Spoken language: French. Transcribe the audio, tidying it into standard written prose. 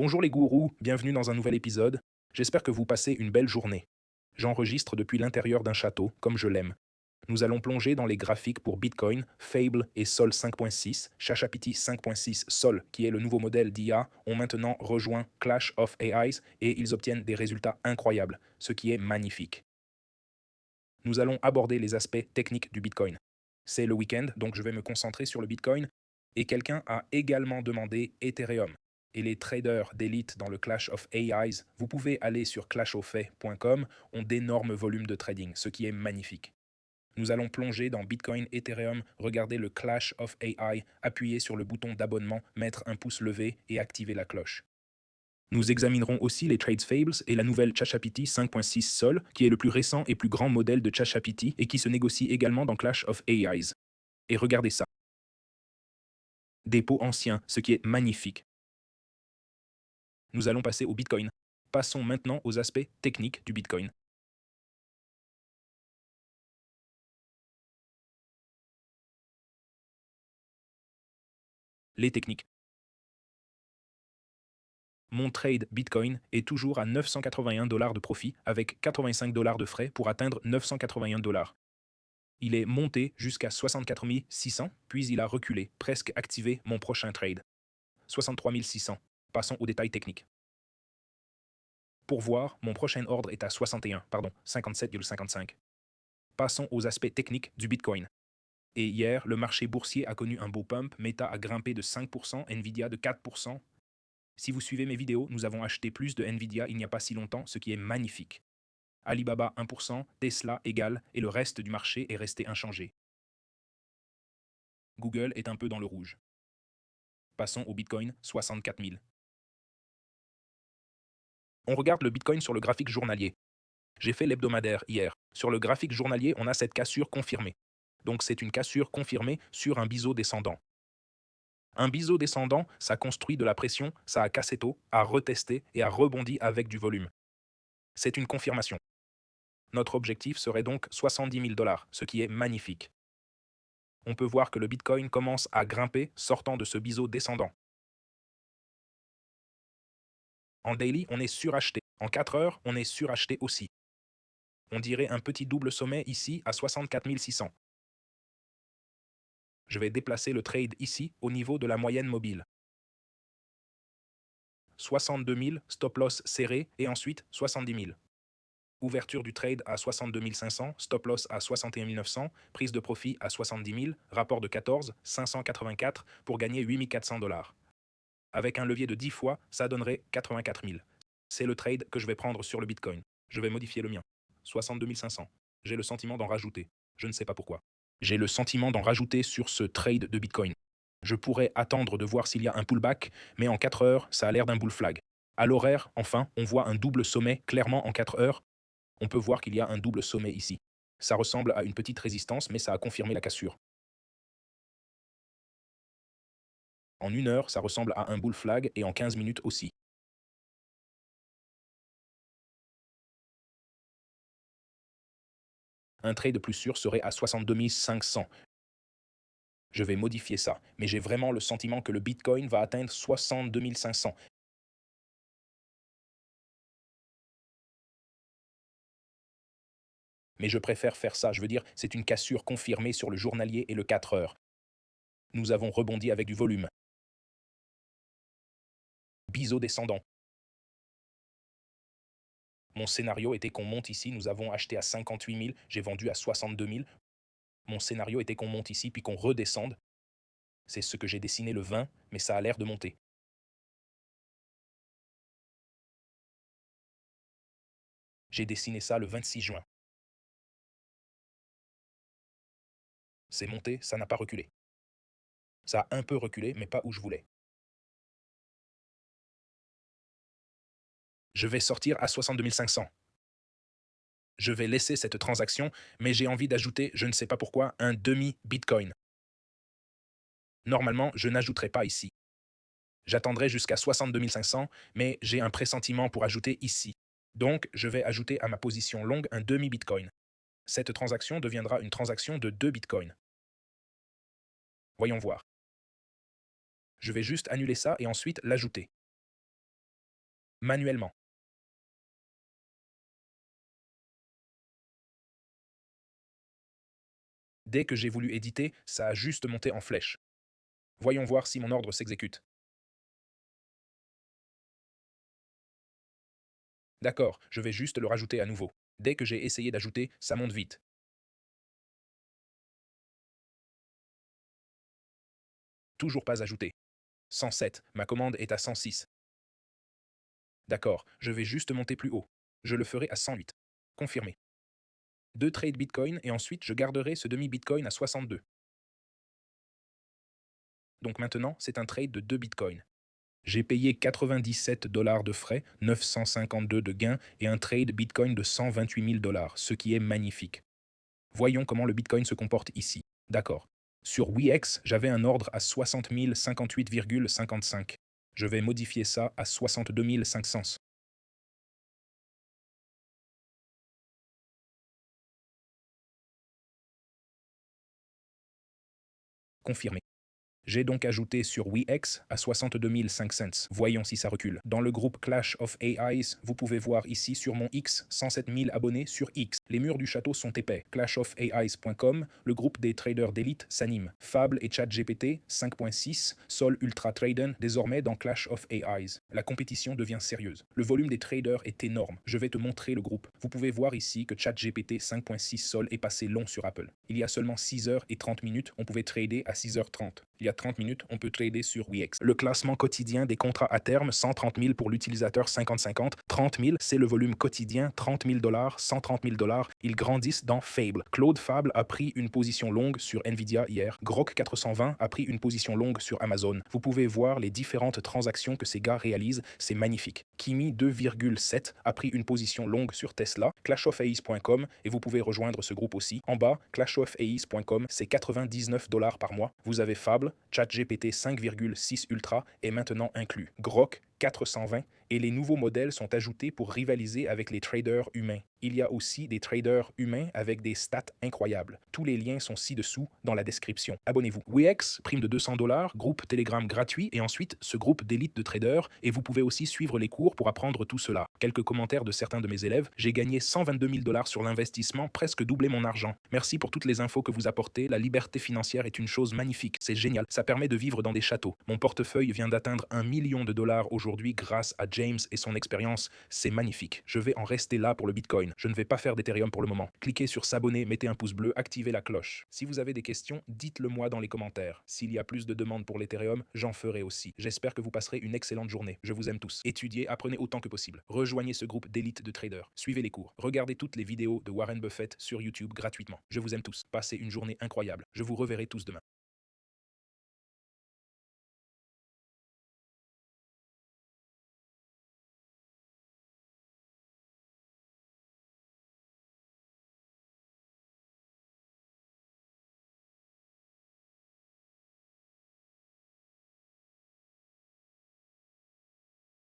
Bonjour les gourous, bienvenue dans un nouvel épisode. J'espère que vous passez une belle journée. J'enregistre depuis l'intérieur d'un château, comme je l'aime. Nous allons plonger dans les graphiques pour Bitcoin, Fable et Sol 5.6. ChatGPT 5.6 Sol, qui est le nouveau modèle d'IA, ont maintenant rejoint Clash of AIs et ils obtiennent des résultats incroyables, ce qui est magnifique. Nous allons aborder les aspects techniques du Bitcoin. C'est le week-end, donc je vais me concentrer sur le Bitcoin. Et quelqu'un a également demandé Ethereum. Et les traders d'élite dans le Clash of AIs, vous pouvez aller sur clashoffet.com, ont d'énormes volumes de trading, ce qui est magnifique. Nous allons plonger dans Bitcoin, Ethereum, regarder le Clash of AI, appuyer sur le bouton d'abonnement, mettre un pouce levé et activer la cloche. Nous examinerons aussi les Trades Fables et la nouvelle ChatGPT 5.6 Sol, qui est le plus récent et plus grand modèle de ChatGPT et qui se négocie également dans Clash of AIs. Et regardez ça, des pots anciens, ce qui est magnifique. Nous allons passer au Bitcoin. Passons maintenant aux aspects techniques du Bitcoin. Les techniques. Mon trade Bitcoin est toujours à 981 dollars de profit avec 85 dollars de frais pour atteindre 981 dollars. Il est monté jusqu'à 64 600, puis il a reculé, presque activé mon prochain trade. 63 600. Passons aux détails techniques. Pour voir, mon prochain ordre est à 57,55. Passons aux aspects techniques du Bitcoin. Et hier, le marché boursier a connu un beau pump, Meta a grimpé de 5%, Nvidia de 4%. Si vous suivez mes vidéos, nous avons acheté plus de Nvidia il n'y a pas si longtemps, ce qui est magnifique. Alibaba 1%, Tesla égal, et le reste du marché est resté inchangé. Google est un peu dans le rouge. Passons au Bitcoin, 64 000. On regarde le Bitcoin sur le graphique journalier. J'ai fait l'hebdomadaire hier. Sur le graphique journalier, on a cette cassure confirmée. Donc c'est une cassure confirmée sur un biseau descendant. Un biseau descendant, ça construit de la pression, ça a cassé tôt, a retesté et a rebondi avec du volume. C'est une confirmation. Notre objectif serait donc 70 000 dollars, ce qui est magnifique. On peut voir que le Bitcoin commence à grimper sortant de ce biseau descendant. En daily, on est suracheté. En 4 heures, on est suracheté aussi. On dirait un petit double sommet ici à 64 600. Je vais déplacer le trade ici au niveau de la moyenne mobile. 62 000, stop loss serré et ensuite 70 000. Ouverture du trade à 62 500, stop loss à 61 900, prise de profit à 70 000, rapport de 14, 584 pour gagner 8 400 dollars. Avec un levier de 10 fois, ça donnerait 84 000. C'est le trade que je vais prendre sur le Bitcoin. Je vais modifier le mien. 62 500. J'ai le sentiment d'en rajouter. Je ne sais pas pourquoi. J'ai le sentiment d'en rajouter sur ce trade de Bitcoin. Je pourrais attendre de voir s'il y a un pullback, mais en 4 heures, ça a l'air d'un bull flag. À l'horaire, enfin, on voit un double sommet clairement en 4 heures. On peut voir qu'il y a un double sommet ici. Ça ressemble à une petite résistance, mais ça a confirmé la cassure. En 1 heure, ça ressemble à un bull flag et en 15 minutes aussi. Un trade plus sûr serait à 62 500. Je vais modifier ça, mais j'ai vraiment le sentiment que le Bitcoin va atteindre 62 500. Mais je préfère faire ça, je veux dire, c'est une cassure confirmée sur le journalier et le 4 heures. Nous avons rebondi avec du volume. Biseau descendant. Mon scénario était qu'on monte ici, nous avons acheté à 58 000, j'ai vendu à 62 000. Mon scénario était qu'on monte ici puis qu'on redescende. C'est ce que j'ai dessiné le 20, mais ça a l'air de monter. J'ai dessiné ça le 26 juin. C'est monté, ça n'a pas reculé. Ça a un peu reculé, mais pas où je voulais. Je vais sortir à 62 500. Je vais laisser cette transaction, mais j'ai envie d'ajouter, je ne sais pas pourquoi, un demi-Bitcoin. Normalement, je n'ajouterai pas ici. J'attendrai jusqu'à 62 500, mais j'ai un pressentiment pour ajouter ici. Donc, je vais ajouter à ma position longue un demi-Bitcoin. Cette transaction deviendra une transaction de 2 Bitcoins. Voyons voir. Je vais juste annuler ça et ensuite l'ajouter. manuellement. Dès que j'ai voulu éditer, ça a juste monté en flèche. Voyons voir si mon ordre s'exécute. D'accord, je vais juste le rajouter à nouveau. Dès que j'ai essayé d'ajouter, ça monte vite. Toujours pas ajouté. 107, ma commande est à 106. D'accord, je vais juste monter plus haut. Je le ferai à 108. Confirmé. 2 trades Bitcoin et ensuite je garderai ce demi-Bitcoin à 62. Donc maintenant, c'est un trade de 2 Bitcoins. J'ai payé 97 dollars de frais, 952 de gains et un trade Bitcoin de 128 000 dollars, ce qui est magnifique. Voyons comment le Bitcoin se comporte ici. D'accord. Sur WeX, j'avais un ordre à 60 058,55. Je vais modifier ça à 62 500. Confirmé. J'ai donc ajouté sur WeX à 62 500. Voyons si ça recule. Dans le groupe Clash of AIs, vous pouvez voir ici sur mon X 107 000 abonnés sur X. Les murs du château sont épais. Clashofais.com, le groupe des traders d'élite s'anime. Fable et ChatGPT 5.6, Sol Ultra Traden, désormais dans Clash of AIs. La compétition devient sérieuse. Le volume des traders est énorme. Je vais te montrer le groupe. Vous pouvez voir ici que ChatGPT 5.6 Sol est passé long sur Apple. Il y a seulement 6 heures et 30 minutes, on pouvait trader à 6h30. Il y a 30 minutes, on peut trader sur WeX. Le classement quotidien des contrats à terme, 130 000 pour l'utilisateur 50-50. 30 000, c'est le volume quotidien, 30 000 dollars, 130 000 dollars. Ils grandissent dans Fable. Claude Fable a pris une position longue sur Nvidia hier. Grok 420 a pris une position longue sur Amazon. Vous pouvez voir les différentes transactions que ces gars réalisent, c'est magnifique. Kimi 2,7 a pris une position longue sur Tesla. Clashoface.com et vous pouvez rejoindre ce groupe aussi. En bas, clashoface.com, c'est 99 dollars par mois. Vous avez Fable, ChatGPT 5,6 Ultra est maintenant inclus. Grok 420 et les nouveaux modèles sont ajoutés pour rivaliser avec les traders humains. Il y a aussi des traders humains avec des stats incroyables. Tous les liens sont ci-dessous dans la description. Abonnez-vous. WeX, prime de 200 dollars, groupe Telegram gratuit et ensuite ce groupe d'élite de traders et vous pouvez aussi suivre les cours pour apprendre tout cela. Quelques commentaires de certains de mes élèves. J'ai gagné 122 000 dollars sur l'investissement, presque doublé mon argent. Merci pour toutes les infos que vous apportez. La liberté financière est une chose magnifique. C'est génial. Ça permet de vivre dans des châteaux. Mon portefeuille vient d'atteindre 1 million de dollars aujourd'hui grâce à James et son expérience. C'est magnifique. Je vais en rester là pour le Bitcoin. Je ne vais pas faire d'Ethereum pour le moment. Cliquez sur s'abonner, mettez un pouce bleu, activez la cloche. Si vous avez des questions, dites-le moi dans les commentaires. S'il y a plus de demandes pour l'Ethereum, j'en ferai aussi. J'espère que vous passerez une excellente journée. Je vous aime tous. Étudiez, apprenez autant que possible. Rejoignez ce groupe d'élite de traders. Suivez les cours. Regardez toutes les vidéos de Warren Buffett sur YouTube gratuitement. Je vous aime tous. Passez une journée incroyable. Je vous reverrai tous demain.